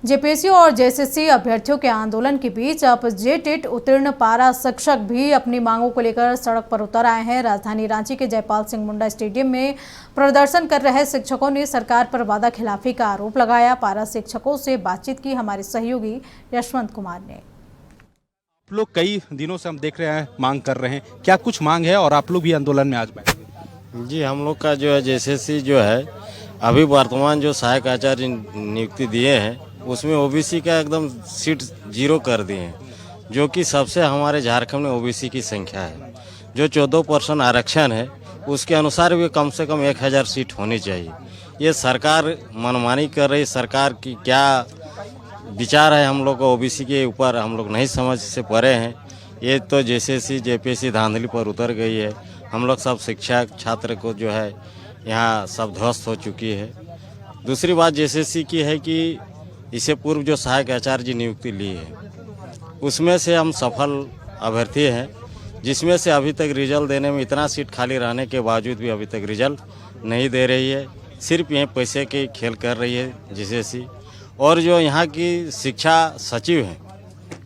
JPSC और JSSC अभ्यर्थियों के आंदोलन के बीच अब जेटेट उत्तीर्ण पारा शिक्षक भी अपनी मांगों को लेकर सड़क पर उतर आए हैं। राजधानी रांची के जयपाल सिंह मुंडा स्टेडियम में प्रदर्शन कर रहे शिक्षकों ने सरकार पर वादा खिलाफी का आरोप लगाया। पारा शिक्षकों से बातचीत की हमारे सहयोगी यशवंत कुमार ने। आप लोग कई दिनों से हम देख रहे हैं मांग कर रहे हैं, क्या कुछ मांग है और आप लोग भी आंदोलन में आज बैठे? जी, हम लोग का जो है जेएसएससी जो है अभी वर्तमान जो सहायक आचार्य नियुक्ति दिए हैं उसमें ओबीसी का एकदम सीट 0 कर दिए हैं, जो कि सबसे हमारे झारखंड में ओबीसी की संख्या है। जो 14% आरक्षण है उसके अनुसार भी कम से कम 1000 सीट होनी चाहिए। ये सरकार मनमानी कर रही, सरकार की क्या विचार है हम लोग को ओबीसी के ऊपर हम लोग नहीं समझ से परे हैं। ये तो जेएसएससी जेपीएससी धांधली पर उतर गई है। हम लोग सब शिक्षक छात्र को जो है यहाँ सब ध्वस्त हो चुकी है। दूसरी बात जेएसएससी की है कि इससे पूर्व जो सहायक आचार्य जी नियुक्ति ली है उसमें से हम सफल अभ्यर्थी हैं, जिसमें से अभी तक रिजल्ट देने में इतना सीट खाली रहने के बावजूद भी अभी तक रिजल्ट नहीं दे रही है। सिर्फ यह पैसे के खेल कर रही है जेएसएससी। और जो यहाँ की शिक्षा सचिव हैं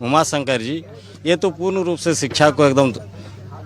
उमा शंकर जी, ये तो पूर्ण रूप से शिक्षा को एकदम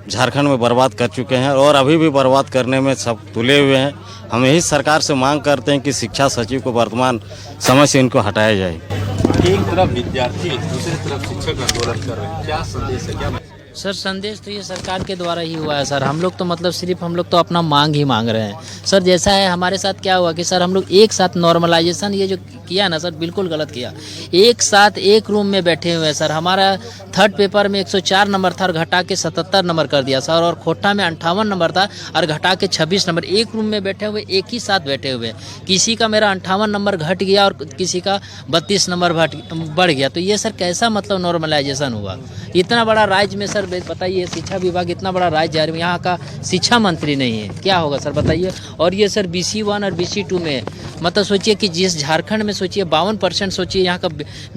झारखंड में बर्बाद कर चुके हैं और अभी भी बर्बाद करने में सब तुले हुए हैं। हम यही सरकार से मांग करते हैं कि शिक्षा सचिव को वर्तमान समय से इनको हटाया जाए। एक तरफ विद्यार्थी, दूसरी तरफ शिक्षक आंदोलन कर रहे हैं, क्या संदेश है, क्या? सर संदेश तो ये सरकार के द्वारा ही हुआ है सर। हम लोग तो मतलब सिर्फ हम लोग तो अपना मांग ही मांग रहे हैं सर। जैसा है हमारे साथ क्या हुआ कि सर हम लोग एक साथ नॉर्मलाइजेशन ये जो किया ना सर, बिल्कुल गलत किया। एक साथ एक रूम में बैठे हुए हैं सर। हमारा थर्ड पेपर में 104 नंबर था और घटा के 77 नंबर कर दिया सर। और खोटा में 58 नंबर था और घटा के 26 नंबर। एक रूम में बैठे हुए, एक ही साथ बैठे हुए। किसी का मेरा 58 नंबर घट गया और किसी का 32 नंबर बढ़ गया। तो ये सर कैसा मतलब नॉर्मलाइजेशन हुआ? इतना बड़ा राज्य में सर बताइए, शिक्षा विभाग इतना बड़ा राज्य है, यहाँ का शिक्षा मंत्री नहीं है, क्या होगा सर बताइए? और ये सर BC1 और BC2 में मतलब सोचिए कि जिस झारखंड में सोचिए 52% सोचिए यहाँ का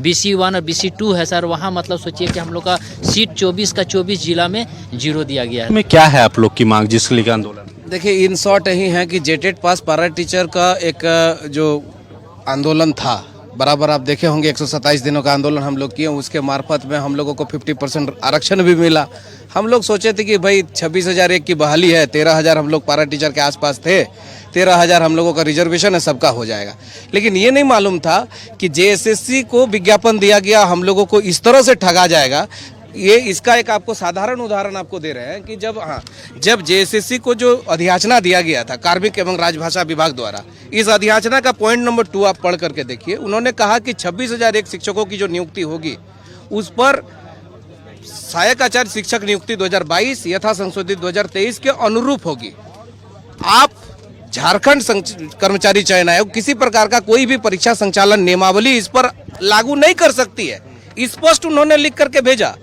BC1 और BC2 है सर, वहाँ मतलब सोचिए कि हम लोग का सीट 24 का 24 जिला में 0 दिया गया है। में क्या है आप लोग की मांग जिसके लिए आंदोलन? देखिए, इन शॉर्ट यही है कि जेटेट पास पारा टीचर का एक जो आंदोलन था, बराबर आप देखे होंगे 127 दिनों का आंदोलन हम लोग किए। उसके मार्फत में हम लोगों को 50% आरक्षण भी मिला। हम लोग सोचे थे कि भाई 26,001 की बहाली है, 13,000 हम लोग पारा टीचर के आसपास थे, 13,000 हम लोगों का रिजर्वेशन है, सबका हो जाएगा। लेकिन ये नहीं मालूम था कि जेएसएससी को विज्ञापन दिया गया, हम लोगों को इस तरह से ठगा जाएगा। ये इसका एक आपको साधारण उदाहरण आपको दे रहे हैं कि जब जेएसएससी को जो अधियाचना दिया गया था कार्मिक एवं राजभाषा विभाग द्वारा, इस अधियाचना का पॉइंट नंबर 2 आप पढ़ करके देखिए। उन्होंने कहा कि 26,001 शिक्षकों की जो नियुक्ति होगी उस पर सहायक आचार्य शिक्षक नियुक्ति 2022 यथा संशोधित 2023 के अनुरूप होगी। आप झारखंड कर्मचारी चयन आयोग किसी प्रकार का कोई भी परीक्षा संचालन नियमावली इस पर लागू नहीं कर सकती है। स्पष्ट उन्होंने लिख करके भेजा,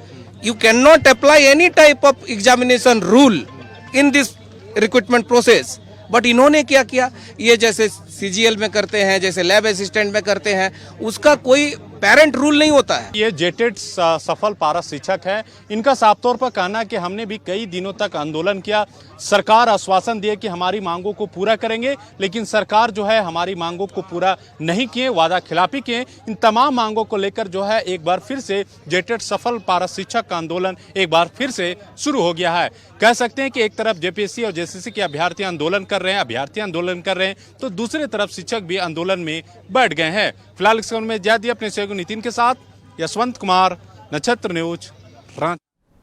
You cannot apply any type of examination rule in this recruitment process. But इन्होंने क्या किया, ये जैसे CGL में करते हैं, जैसे लैब असिस्टेंट में करते हैं, उसका कोई पेरेंट रूल नहीं होता है। ये जेटेट सफल पारा शिक्षक है। इनका साफ तौर पर कहना है कि हमने भी कई दिनों तक आंदोलन किया, सरकार आश्वासन दिए कि हमारी मांगों को पूरा करेंगे, लेकिन सरकार जो है हमारी मांगों को पूरा नहीं किए, वादा खिलाफी किए। इन तमाम मांगों को लेकर जो है एक बार फिर से जेटेट सफल पारा शिक्षक का आंदोलन एक बार फिर से शुरू हो गया है। कह सकते हैं कि एक तरफ जेपीएससी और जेएसएससी के अभ्यर्थी आंदोलन कर रहे हैं, तो दूसरी तरफ शिक्षक भी आंदोलन में बैठ गए हैं। फिलहाल इस खबर में ज्यादा अपने सहयोगी नितिन के साथ यशवंत कुमार, नक्षत्र न्यूज, रांची।